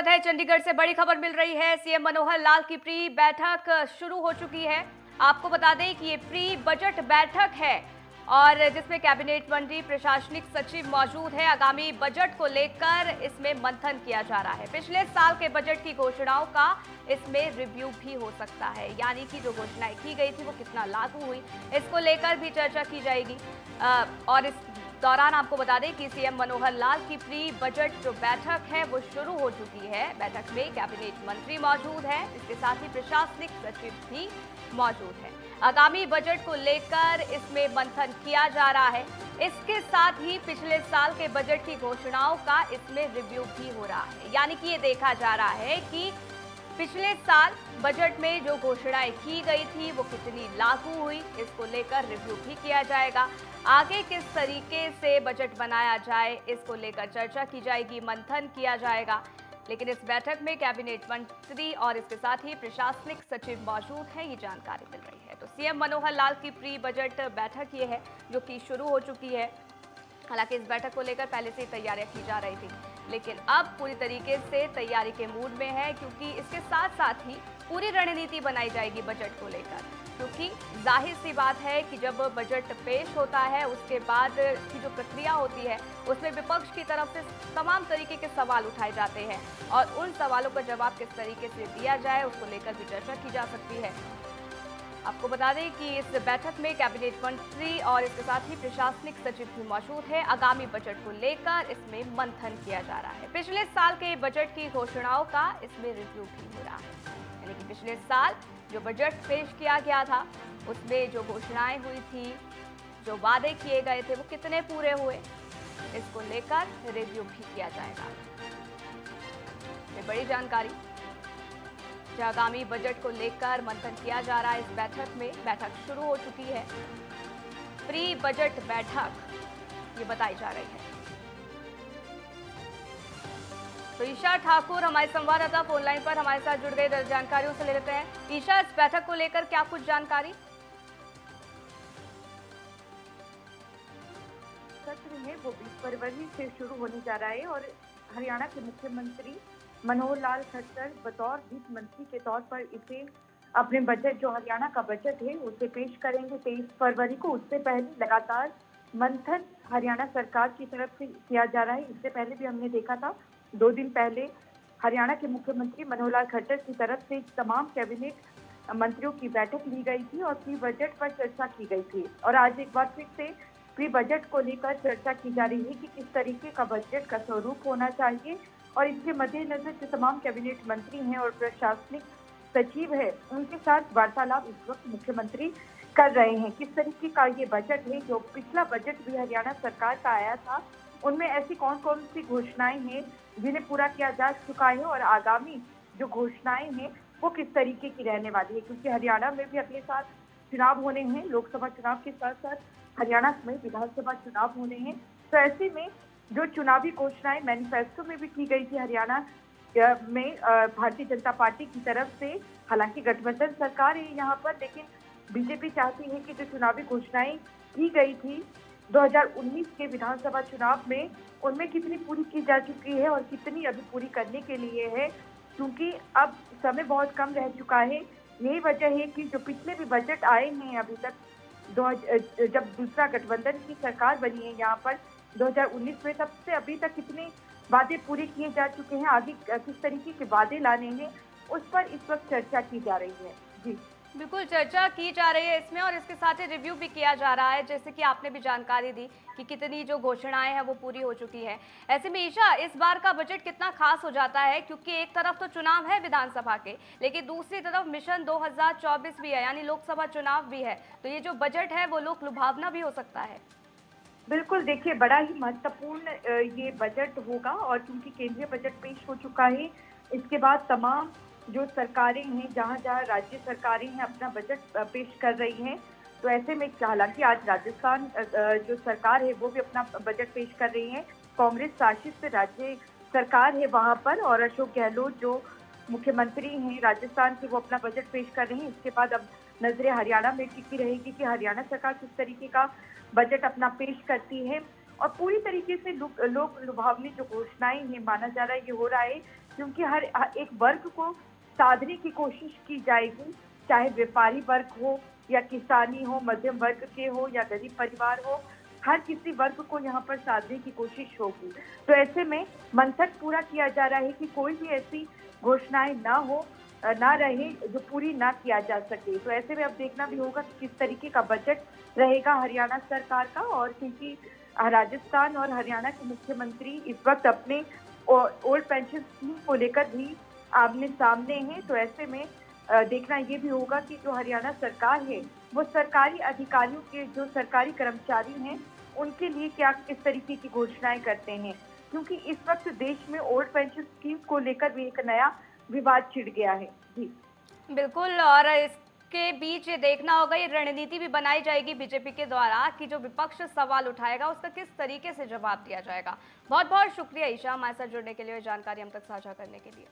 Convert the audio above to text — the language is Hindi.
है चंडीगढ़ से बड़ी खबर मिल रही है। सीएम मनोहर लाल की प्री बैठक शुरू हो चुकी है। आपको बता दें कि ये प्री बजट बैठक है और जिसमें कैबिनेट मंत्री, प्रशासनिक सचिव मौजूद है। आगामी बजट को लेकर इसमें मंथन किया जा रहा है। पिछले साल के बजट की घोषणाओं का इसमें रिव्यू भी हो सकता है, यानी कि जो घोषणाएं की गई थी वो कितना लागू हुई, इसको लेकर भी चर्चा की जाएगी। और इस दौरान आपको बता दें कि सीएम मनोहर लाल की प्री बजट जो बैठक है वो शुरू हो चुकी है। बैठक में कैबिनेट मंत्री मौजूद है, इसके साथ ही प्रशासनिक सचिव भी मौजूद है। आगामी बजट को लेकर इसमें मंथन किया जा रहा है। इसके साथ ही पिछले साल के बजट की घोषणाओं का इसमें रिव्यू भी हो रहा है, यानी कि ये देखा जा रहा है कि पिछले साल बजट में जो घोषणाएं की गई थी वो कितनी लागू हुई, इसको लेकर रिव्यू भी किया जाएगा। आगे किस तरीके से बजट बनाया जाए, इसको लेकर चर्चा की जाएगी, मंथन किया जाएगा। लेकिन इस बैठक में कैबिनेट मंत्री और इसके साथ ही प्रशासनिक सचिव मौजूद हैं, ये जानकारी मिल रही है। तो सीएम मनोहर लाल की प्री बजट बैठक ये है जो कि शुरू हो चुकी है। हालांकि इस बैठक को लेकर पहले से ही तैयारियां की जा रही थी, लेकिन अब पूरी तरीके से तैयारी के मूड में है, क्योंकि इसके साथ साथ ही पूरी रणनीति बनाई जाएगी बजट को लेकर। क्योंकि जाहिर सी बात है कि जब बजट पेश होता है उसके बाद की जो प्रक्रिया होती है उसमें विपक्ष की तरफ से तमाम तरीके के सवाल उठाए जाते हैं और उन सवालों का जवाब किस तरीके से दिया जाए उसको लेकर भी चर्चा की जा सकती है। आपको बता दें कि इस बैठक में कैबिनेट मंत्री और इसके साथ ही प्रशासनिक सचिव भी मौजूद है। आगामी बजट को लेकर इसमें मंथन किया जा रहा है। पिछले साल के बजट की घोषणाओं का इसमें रिव्यू भी हो रहा है, यानी कि पिछले साल जो बजट पेश किया गया था उसमें जो घोषणाएं हुई थी, जो वादे किए गए थे वो कितने पूरे हुए, इसको लेकर रिव्यू भी किया जाएगा। ये बड़ी जानकारी जो आगामी बजट को लेकर मंथन किया जा रहा है। इस बैठक में बैठक शुरू हो चुकी है। प्री बजट बैठक ये बताई जा रही है। तो ईशा ठाकुर हमारे संवाददाता फोन लाइन पर हमारे साथ जुड़ गए, जानकारियों से ले लेते हैं। ईशा, इस बैठक को लेकर क्या कुछ जानकारी? सत्र है वो 20 फरवरी से शुरू होने जा रहा है और हरियाणा के मुख्यमंत्री मनोहर लाल खट्टर बतौर वित्त मंत्री के तौर पर इसे अपने बजट, जो हरियाणा का बजट है, उसे पेश करेंगे 23 फरवरी को। उससे पहले लगातार मंथन हरियाणा सरकार की तरफ से किया जा रहा है। इससे पहले भी हमने देखा था 2 दिन पहले हरियाणा के मुख्यमंत्री मनोहर लाल खट्टर की तरफ से तमाम कैबिनेट मंत्रियों की बैठक ली गई थी और प्री बजट पर चर्चा की गई थी। और आज एक बार फिर से प्री बजट को लेकर चर्चा की जा रही है कि किस तरीके का बजट का स्वरूप होना चाहिए। और इसके मद्देनजर जो तमाम कैबिनेट मंत्री हैं और प्रशासनिक सचिव है, उनके साथ वार्तालाप इस वक्त मुख्यमंत्री कर रहे हैं। किस तरीके का ये बजट है, जो पिछला बजट भी हरियाणा सरकार का आया था, उनमें ऐसी कौन कौन सी घोषणाएं हैं जिन्हें पूरा किया जा चुका है और आगामी जो घोषणाएं हैं वो किस तरीके की रहने वाली है। क्योंकि हरियाणा में भी अगले साल चुनाव होने हैं, लोकसभा चुनाव के साथ साथ हरियाणा में विधानसभा चुनाव होने हैं। तो ऐसे में जो चुनावी घोषणाएं मैनिफेस्टो में भी की गई थी हरियाणा में भारतीय जनता पार्टी की तरफ से, हालांकि गठबंधन सरकार है यहाँ पर, लेकिन बीजेपी चाहती है कि जो चुनावी घोषणाएं की गई थी 2019 के विधानसभा चुनाव में, उनमें कितनी पूरी की जा चुकी है और कितनी अभी पूरी करने के लिए है। क्योंकि अब समय बहुत कम रह चुका है। यही वजह है कि जो पिछले भी बजट आए हैं अभी तक, जब दूसरा गठबंधन की सरकार बनी है यहाँ पर 2019 में, तब से अभी तक कितने वादे पूरे किए जा चुके हैं, आगे किस तरीके के वादे लाने हैं, उस पर इस वक्त चर्चा की जा रही है। जी बिल्कुल, चर्चा की जा रही है इसमें और इसके साथ ही रिव्यू भी किया जा रहा है, जैसे कि आपने भी जानकारी दी कि कितनी जो घोषणाएं हैं वो पूरी हो चुकी है। ऐसे में ईशा, इस बार का बजट कितना खास हो जाता है, क्योंकि एक तरफ तो चुनाव है विधानसभा के, लेकिन दूसरी तरफ मिशन 2024 भी है, यानी लोकसभा चुनाव भी है। तो ये जो बजट है वो लोक लुभावना भी हो सकता है। बिल्कुल, देखिए बड़ा ही महत्वपूर्ण ये बजट होगा और क्योंकि केंद्रीय बजट पेश हो चुका है, इसके बाद तमाम जो सरकारें हैं, जहां जहां राज्य सरकारें हैं, अपना बजट पेश कर रही हैं। तो ऐसे में हालांकि आज राजस्थान जो सरकार है वो भी अपना बजट पेश कर रही है। कांग्रेस शासित राज्य सरकार है वहां पर, और अशोक गहलोत जो मुख्यमंत्री हैं राजस्थान के, वो अपना बजट पेश कर रहे हैं। इसके बाद अब नजरें हरियाणा में टिकी रहेगी कि हरियाणा सरकार किस तरीके का बजट अपना पेश करती है। और पूरी तरीके से लोक लुभावनी जो घोषणाएं हैं, माना जा रहा है, ये हो रहा है क्योंकि हर एक वर्ग को साधने की कोशिश की जाएगी, चाहे व्यापारी वर्ग हो या किसानी हो, मध्यम वर्ग के हो या गरीब परिवार हो, हर किसी वर्ग को यहाँ पर साधने की कोशिश होगी। तो ऐसे में मंथन पूरा किया जा रहा है कि कोई भी ऐसी घोषणाएं ना रहे जो पूरी ना किया जा सके। तो ऐसे में अब देखना भी होगा कि किस तरीके का बजट रहेगा हरियाणा सरकार का। और क्योंकि राजस्थान और हरियाणा के मुख्यमंत्री इस वक्त अपने ओल्ड पेंशन स्कीम को लेकर भी आमने सामने हैं, तो ऐसे में देखना ये भी होगा कि जो हरियाणा सरकार है वो सरकारी अधिकारियों के, जो सरकारी कर्मचारी हैं, उनके लिए क्या किस तरीके की घोषणाएं करते हैं, क्योंकि इस वक्त देश में ओल्ड पेंशन स्कीम को लेकर भी एक नया विवाद छिड़ गया है। जी बिल्कुल, और इसके बीच ये देखना होगा, ये रणनीति भी बनाई जाएगी बीजेपी के द्वारा कि जो विपक्ष सवाल उठाएगा उसका किस तरीके से जवाब दिया जाएगा। बहुत बहुत शुक्रिया ईशा, हमारे साथ जुड़ने के लिए, जानकारी हम तक साझा करने के लिए।